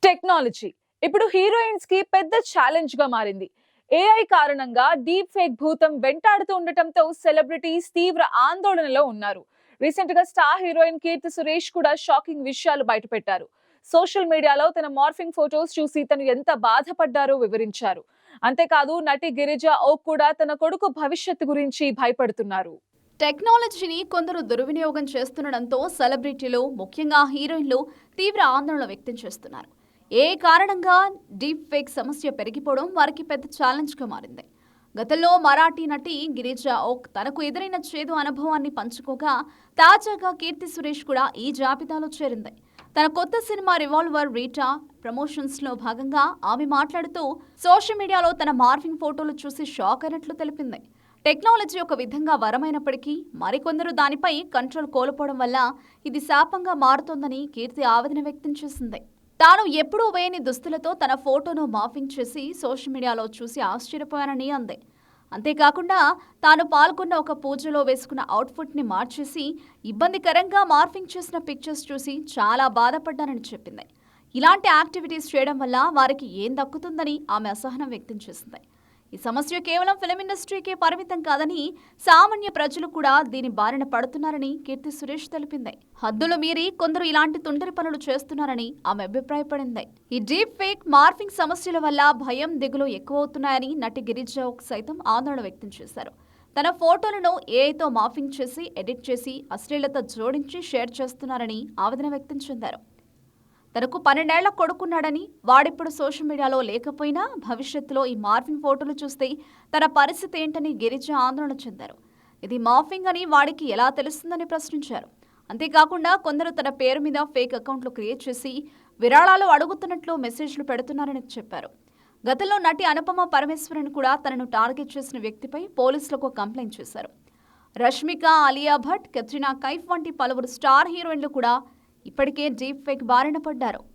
Technology ఇప్పుడు heroines కి పెద్ద ఛాలెంజ్ గా మారింది. ఏఐ కారణంగా డీప్ ఫేక్ భూతం వెంటాడుతూ ఉండటంతో సెలబ్రిటీస్ తీవ్ర ఆందోళనలో ఉన్నారు. రీసెంట్ గా స్టార్ హీరోయిన్ కీర్తి సురేష్ కూడా షాకింగ్ విషయాలు బయటపెట్టారు. సోషల్ మీడియాలో తన మార్ఫింగ్ ఫోటోస్ చూసి తను ఎంత బాధపడ్డారో వివరించారు. అంతేకాదు నటి గిరిజా ఓక్ కూడా తన కొడుకు భవిష్యత్తు గురించి భయపడుతున్నారు. టెక్నాలజీని కొందరు దుర్వినియోగం చేస్తుండటంతో సెలబ్రిటీలు, ముఖ్యంగా హీరోయిన్లు తీవ్ర ఆందోళన వ్యక్తం చేస్తున్నారు. ఏ కారణంగా డీప్ ఫేక్ సమస్య పెరిగిపోవడం వారికి పెద్ద ఛాలెంజ్గా మారింది. గతంలో మరాఠీ నటి గిరిజా ఓక్ తనకు ఎదురైన చేదు అనుభవాన్ని పంచుకోగా, తాజాగా కీర్తి సురేష్ కూడా ఈ జాబితాలో చేరింది. తన కొత్త సినిమా రివాల్వర్ రీటా ప్రమోషన్స్లో భాగంగా ఆమె మాట్లాడుతూ సోషల్ మీడియాలో తన మార్ఫింగ్ ఫోటోలు చూసి షాక్ అయినట్లు తెలిపింది. టెక్నాలజీ ఒక విధంగా వరమైనప్పటికీ మరికొందరు దానిపై కంట్రోల్ కోల్పోవడం వల్ల ఇది శాపంగా మారుతోందని కీర్తి ఆవేదన వ్యక్తం చేసింది. తాను ఎప్పుడూ వేయని దుస్తులతో తన ఫోటోను మార్ఫింగ్ చేసి సోషల్ మీడియాలో చూసి ఆశ్చర్యపోయానని అంది. అంతేకాకుండా తాను పాల్గొన్న ఒక పూజలో వేసుకున్న అవుట్ఫిట్ని మార్చేసి ఇబ్బందికరంగా మార్ఫింగ్ చేసిన పిక్చర్స్ చూసి చాలా బాధపడ్డానని చెప్పింది. ఇలాంటి యాక్టివిటీస్ చేయడం వల్ల వారికి ఏం దక్కుతుందని ఆమె అసహనం వ్యక్తం చేసింది. ఈ సమస్య కేవలం ఫిలిం ఇండస్ట్రీకే పరిమితం కాదని, సామాన్య ప్రజలు కూడా దీని బారిన పడుతున్నారని కీర్తి సురేష్ తెలిపింది. హద్దులు మీరి కొందరు ఇలాంటి తుంటరి పనులు చేస్తున్నారని ఆమె అభిప్రాయపడింది. ఈ డీప్ ఫేక్ మార్ఫింగ్ సమస్యల వల్ల భయం, దిగులు ఎక్కువవుతున్నాయని నటి గిరిజా ఓక్ సైతం ఆందోళన వ్యక్తం చేశారు. తన ఫోటోలను ఏఐతో మార్ఫింగ్ చేసి, ఎడిట్ చేసి అశ్లీలత జోడించి షేర్ చేస్తున్నారని ఆవేదన వ్యక్తం చెందారు. తనకు 12 ఏళ్ల కొడుకున్నాడని, వాడిప్పుడు సోషల్ మీడియాలో లేకపోయినా భవిష్యత్తులో ఈ మార్ఫింగ్ ఫోటోలు చూస్తే తన పరిస్థితి ఏంటని గిరిజా ఆందోళన చెందారు. ఇది మార్ఫింగ్ అని వాడికి ఎలా తెలుస్తుందని ప్రశ్నించారు. అంతేకాకుండా కొందరు తన పేరు మీద ఫేక్ అకౌంట్లు క్రియేట్ చేసి విరాళాలు అడుగుతున్నట్లు మెసేజ్లు పెడుతున్నారని చెప్పారు. గతంలో నటి అనుపమ పరమేశ్వరన్ కూడా తనను టార్గెట్ చేసిన వ్యక్తిపై పోలీసులకు కంప్లైంట్ చేశారు. రష్మిక, అలియా భట్, కత్రినా కైఫ్ వంటి పలువురు స్టార్ హీరోయిన్లు కూడా ఇప్పటికే డీప్ ఫేక్ బారిన పడ్డారు.